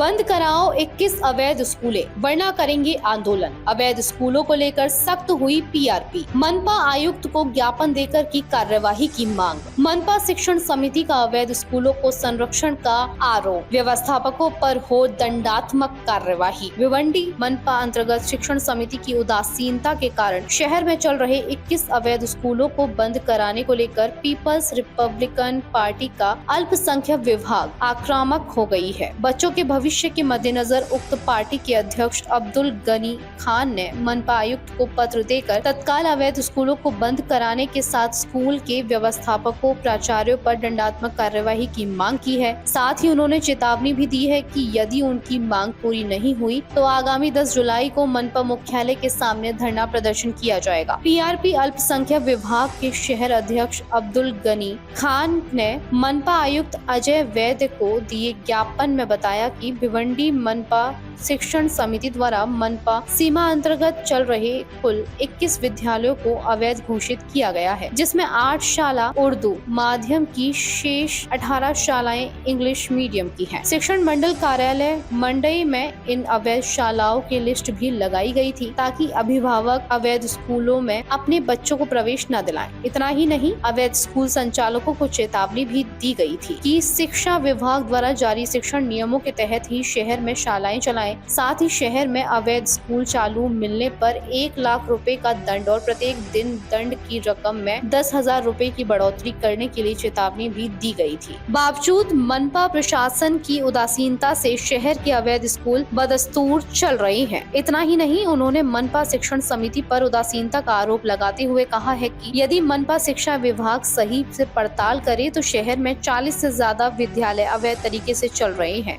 बंद कराओ 21 अवैध स्कूलें, वरना करेंगे आंदोलन। अवैध स्कूलों को लेकर सख्त हुई पीआरपी। मनपा आयुक्त को ज्ञापन देकर की कार्यवाही की मांग। मनपा शिक्षण समिति का अवैध स्कूलों को संरक्षण का आरोप, व्यवस्थापकों पर हो दंडात्मक कार्यवाही। भिवंडी मनपा अंतर्गत शिक्षण समिति की उदासीनता के कारण शहर में चल रहे 21 अवैध स्कूलों को बंद कराने को लेकर पीपल्स रिपब्लिकन पार्टी का अल्पसंख्यक विभाग आक्रामक हो गई है। बच्चों के भविष्य के मद्देनजर उक्त पार्टी के अध्यक्ष अब्दुल गनी खान ने मनपा आयुक्त को पत्र देकर तत्काल अवैध स्कूलों को बंद कराने के साथ स्कूल के व्यवस्थापकों, प्राचार्यों पर दंडात्मक कार्यवाही की मांग की है। साथ ही उन्होंने चेतावनी भी दी है कि यदि उनकी मांग पूरी नहीं हुई तो आगामी 10 जुलाई को मनपा मुख्यालय के सामने धरना प्रदर्शन किया जाएगा। पीआरपी अल्पसंख्यक विभाग के शहर अध्यक्ष अब्दुल गनी खान ने मनपा आयुक्त अजय वैद्य को दिए ज्ञापन में बताया कि भिवंडी मनपा शिक्षण समिति द्वारा मनपा सीमा अंतर्गत चल रहे कुल 21 विद्यालयों को अवैध घोषित किया गया है, जिसमें 8 शाला उर्दू माध्यम की, शेष 18 शालाएं इंग्लिश मीडियम की हैं। शिक्षण मंडल कार्यालय मंडई में इन अवैध शालाओं की लिस्ट भी लगाई गई थी ताकि अभिभावक अवैध स्कूलों में अपने बच्चों को प्रवेश न दिलाएं। इतना ही नहीं, अवैध स्कूल संचालकों को चेतावनी भी दी गई थी कि शिक्षा विभाग द्वारा जारी शिक्षण नियमों के तहत ही शहर में शालाएं चलाएं। साथ ही शहर में अवैध स्कूल चालू मिलने पर 1 लाख रुपए का दंड और प्रत्येक दिन दंड की रकम में 10,000 रुपए की बढ़ोतरी करने के लिए चेतावनी भी दी गई थी। बावजूद मनपा प्रशासन की उदासीनता से शहर के अवैध स्कूल बदस्तूर चल रहे हैं। इतना ही नहीं, उन्होंने मनपा शिक्षण समिति पर उदासीनता का आरोप लगाते हुए कहा है कि यदि मनपा शिक्षा विभाग सही से पड़ताल करे तो शहर में 40 से ज्यादा विद्यालय अवैध तरीके से चल रहे हैं,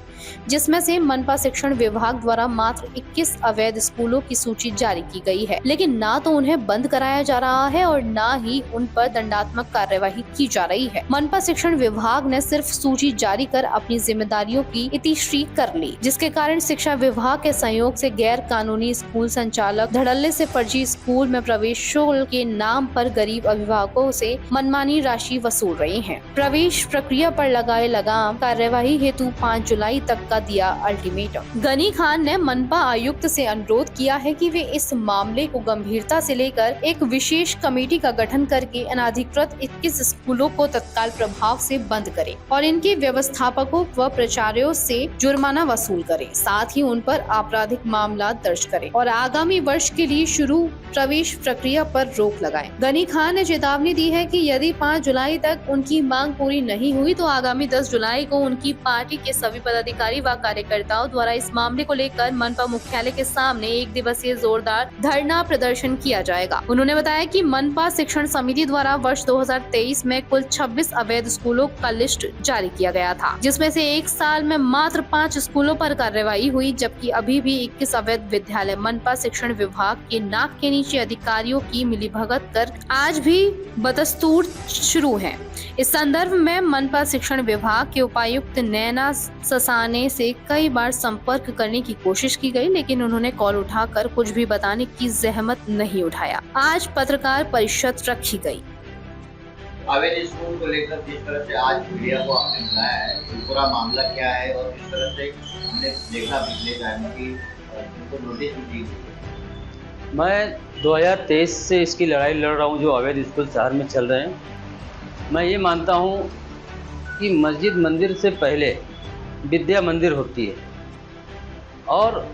जिसमें से मनपा शिक्षण विभाग द्वारा मात्र 21 अवैध स्कूलों की सूची जारी की गई है, लेकिन ना तो उन्हें बंद कराया जा रहा है और ना ही उन पर दंडात्मक कार्यवाही की जा रही है। मनपा शिक्षण विभाग ने सिर्फ सूची जारी कर अपनी जिम्मेदारियों की इतिश्री कर ली, जिसके कारण शिक्षा विभाग के सहयोग से गैर कानूनी स्कूल संचालक धड़ल्ले से फर्जी स्कूल में प्रवेश शुल्क के नाम पर गरीब अभिभावकों से मनमानी राशि वसूल रहे हैं। प्रवेश प्रक्रिया पर लगाए लगाम कार्यवाही हेतु 5 जुलाई तक का दिया अल्टीमेटम। गनी खान ने मनपा आयुक्त से अनुरोध किया है कि वे इस मामले को गंभीरता से लेकर एक विशेष कमेटी का गठन करके अनाधिकृत 21 स्कूलों को तत्काल प्रभाव से बंद करें और इनके व्यवस्थापकों व प्राचार्यों से जुर्माना वसूल करें। साथ ही उन पर आपराधिक मामला दर्ज करें और आगामी वर्ष के लिए शुरू प्रवेश प्रक्रिया पर रोक लगाएं। गनी खान ने चेतावनी दी है कि यदि 5 जुलाई तक उनकी मांग पूरी नहीं हुई तो आगामी 10 जुलाई को उनकी पार्टी के सभी पदाधिकारी व कार्यकर्ताओं द्वारा इस मामले को लेकर मनपा मुख्यालय के सामने 1 दिवसीय जोरदार धरना प्रदर्शन किया जाएगा। उन्होंने बताया कि मनपा शिक्षण समिति द्वारा वर्ष 2023 में कुल 26 अवैध स्कूलों का लिस्ट जारी किया गया था, जिसमें से 1 साल में मात्र 5 स्कूलों पर कार्रवाई हुई, जबकि अभी भी 21 अवैध विद्यालय मनपा शिक्षण विभाग के नाक के नीचे अधिकारियों की मिलीभगत कर आज भी बदस्तूर शुरू है। इस संदर्भ में मनपा शिक्षण विभाग के उपायुक्त नैना ससाने से कई बार संपर्क करने की कोशिश की गई, लेकिन उन्होंने कॉल उठाकर कुछ भी बताने की जहमत नहीं उठाया। आज पत्रकार परिषद रखी गई। अवैध स्कूल को लेकर जिस तरह से आज मीडिया को आपने बुलाया है, पूरा मामला क्या है और जिस तरह से हमने देखा पिछले टाइम की उनको नोटिस भी दी। मैं 2023 से इसकी लड़ाई लड़ रहा हूँ जो अवैध स्कूल शहर में चल रहे हैं। मैं ये मानता हूँ कि मस्जिद मंदिर से पहले विद्या मंदिर होती है और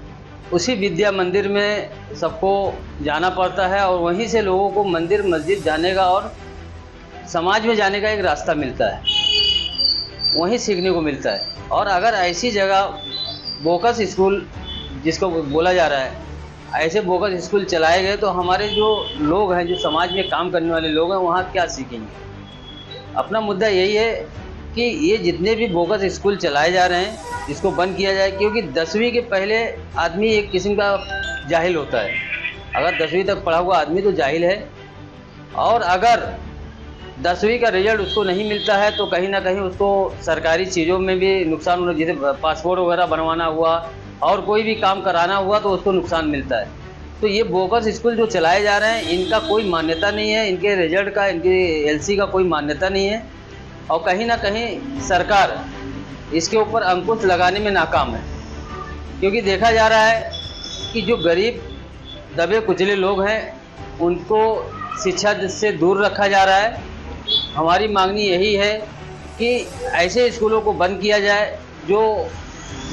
उसी विद्या मंदिर में सबको जाना पड़ता है और वहीं से लोगों को मंदिर मस्जिद जाने का और समाज में जाने का एक रास्ता मिलता है, वहीं सीखने को मिलता है। और अगर ऐसी जगह बोकस स्कूल जिसको बोला जा रहा है, ऐसे बोगस स्कूल चलाए गए तो हमारे जो लोग हैं, जो समाज में काम करने वाले लोग हैं, वहाँ क्या सीखेंगे। अपना मुद्दा यही है कि ये जितने भी बोगस स्कूल चलाए जा रहे हैं इसको बंद किया जाए, क्योंकि 10वीं के पहले आदमी एक किस्म का जाहिल होता है। अगर 10वीं तक पढ़ा हुआ आदमी तो जाहिल है, और अगर 10वीं का रिजल्ट उसको नहीं मिलता है तो कहीं ना कहीं उसको सरकारी चीज़ों में भी नुकसान होना, जैसे पासपोर्ट वगैरह बनवाना हुआ और कोई भी काम कराना हुआ तो उसको नुकसान मिलता है। तो ये बोगस स्कूल जो चलाए जा रहे हैं इनका कोई मान्यता नहीं है, इनके रिजल्ट का, इनके एलसी का कोई मान्यता नहीं है, और कहीं ना कहीं सरकार इसके ऊपर अंकुश लगाने में नाकाम है। क्योंकि देखा जा रहा है कि जो गरीब दबे कुचले लोग हैं उनको शिक्षा से दूर रखा जा रहा है। हमारी मांगनी यही है कि ऐसे स्कूलों को बंद किया जाए जो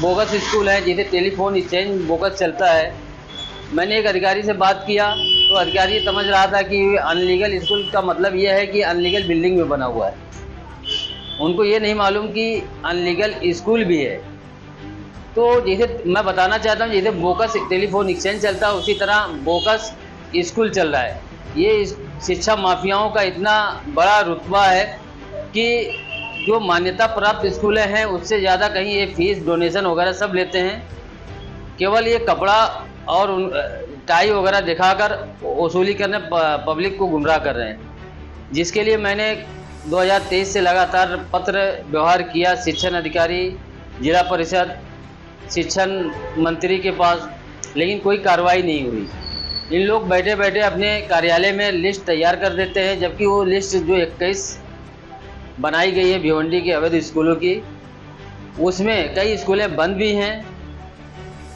बोगस स्कूल हैं, जैसे टेलीफोन एक्सचेंज बोगस चलता है। मैंने एक अधिकारी से बात किया तो अधिकारी समझ रहा था कि अनलीगल स्कूल का मतलब यह है कि अनलीगल बिल्डिंग में बना हुआ है। उनको ये नहीं मालूम कि अनलीगल स्कूल भी है। तो जैसे मैं बताना चाहता हूँ, जैसे बोगस टेलीफोन एक्सचेंज चलता है उसी तरह बोगस स्कूल चल रहा है। ये शिक्षा माफियाओं का इतना बड़ा रुतबा है कि जो मान्यता प्राप्त स्कूलें हैं उससे ज़्यादा कहीं ये फीस डोनेशन वगैरह सब लेते हैं। केवल ये कपड़ा और टाई वगैरह दिखाकर वसूली करने पब्लिक को गुमराह कर रहे हैं, जिसके लिए मैंने 2023 से लगातार पत्र व्यवहार किया शिक्षण अधिकारी, जिला परिषद, शिक्षण मंत्री के पास, लेकिन कोई कार्रवाई नहीं हुई। इन लोग बैठे बैठे अपने कार्यालय में लिस्ट तैयार कर देते हैं, जबकि वो लिस्ट जो 21 बनाई गई है भिवंडी के अवैध स्कूलों की, उसमें कई स्कूलें बंद भी हैं,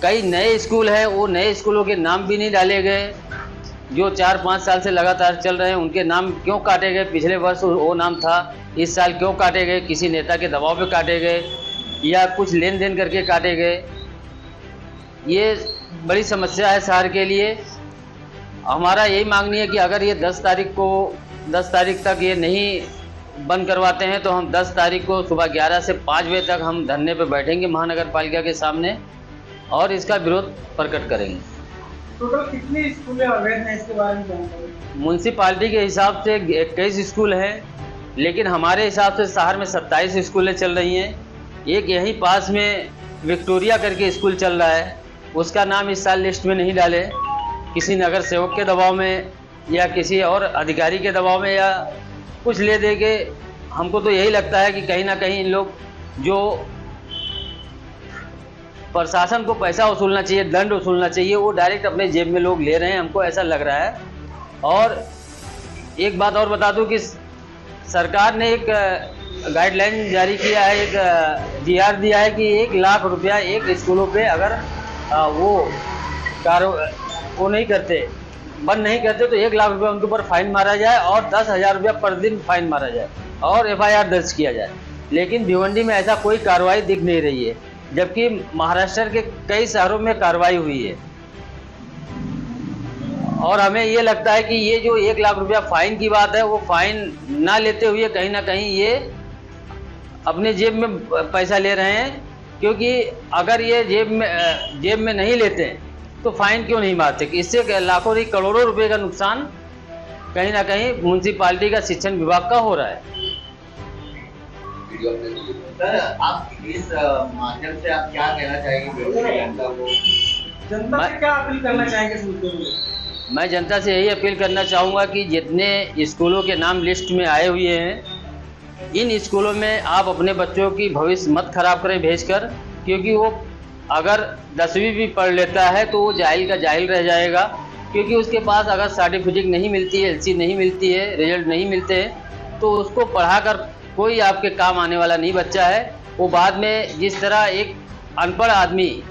कई नए स्कूल हैं, वो नए स्कूलों के नाम भी नहीं डाले गए। जो 4-5 साल से लगातार चल रहे हैं उनके नाम क्यों काटे गए? पिछले वर्ष वो नाम था, इस साल क्यों काटे गए? किसी नेता के दबाव पे काटे गए या कुछ लेन देन करके काटे गए? ये बड़ी समस्या है शहर के लिए। हमारा यही मांगनी है कि अगर ये 10 तारीख तक ये नहीं बंद करवाते हैं तो हम 10 तारीख को सुबह 11 से 5 बजे तक हम धरने पे बैठेंगे महानगर पालिका के सामने और इसका विरोध प्रकट करेंगे। टोटल कितनी स्कूलें अवैध हैं इसके बारे में जानकारी? म्यूनसिपालिटी के हिसाब से 21 स्कूल हैं, लेकिन हमारे हिसाब से शहर में 27 स्कूलें चल रही हैं। एक यहीं पास में विक्टोरिया करके स्कूल चल रहा है, उसका नाम इस साल लिस्ट में नहीं डाले, किसी नगर सेवक के दबाव में या किसी और अधिकारी के दबाव में या कुछ ले दे के। हमको तो यही लगता है कि कहीं ना कहीं इन लोग जो प्रशासन को पैसा वसूलना चाहिए, दंड वसूलना चाहिए, वो डायरेक्ट अपने जेब में लोग ले रहे हैं, हमको ऐसा लग रहा है। और एक बात और बता दूं कि सरकार ने एक गाइडलाइन जारी किया है, एक जीआर दिया है कि 1 लाख रुपया एक स्कूलों पे अगर वो नहीं करते, बंद नहीं करते तो 1 लाख रुपया उनके ऊपर फाइन मारा जाए और 10,000 रुपया पर दिन फाइन मारा जाए और FIR दर्ज किया जाए। लेकिन भिवंडी में ऐसा कोई कार्रवाई दिख नहीं रही है, जबकि महाराष्ट्र के कई शहरों में कार्रवाई हुई है। और हमें ये लगता है कि ये जो 1 लाख रुपया फाइन की बात है, वो फाइन ना लेते हुए कहीं ना कहीं ये अपने जेब में पैसा ले रहे हैं, क्योंकि अगर ये जेब में नहीं लेते तो फाइन क्यों नहीं मारते? इससे लाखों नहीं करोड़ों रुपए का नुकसान कहीं ना कहीं म्यूनसिपालिटी का शिक्षण विभाग का हो रहा है। सर, आप इस माध्यम से आप क्या कहना चाहेंगे जनता को? जनता से क्या अपील करना चाहेंगे इस मुद्दे में? मैं जनता से यही अपील करना चाहूँगा कि जितने स्कूलों के नाम लिस्ट में आए हुए हैं, इन स्कूलों में आप अपने बच्चों की भविष्य मत खराब करें भेजकर, क्योंकि वो अगर 10वीं भी पढ़ लेता है तो वो जाहिल का जाहिल रह जाएगा, क्योंकि उसके पास अगर सर्टिफिकेट नहीं मिलती है, LC नहीं मिलती है, रिजल्ट नहीं मिलते हैं, तो उसको पढ़ाकर कोई आपके काम आने वाला नहीं बच्चा है। वो बाद में जिस तरह एक अनपढ़ आदमी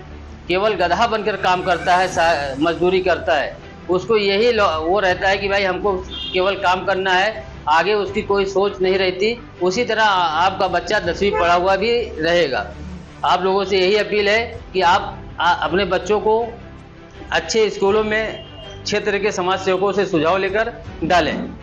केवल गधा बनकर काम करता है, मजदूरी करता है, उसको यही वो रहता है कि भाई हमको केवल काम करना है, आगे उसकी कोई सोच नहीं रहती। उसी तरह आपका बच्चा 10वीं पढ़ा हुआ भी रहेगा। आप लोगों से यही अपील है कि आप अपने बच्चों को अच्छे स्कूलों में क्षेत्र के समाज सेवकों से सुझाव लेकर डालें।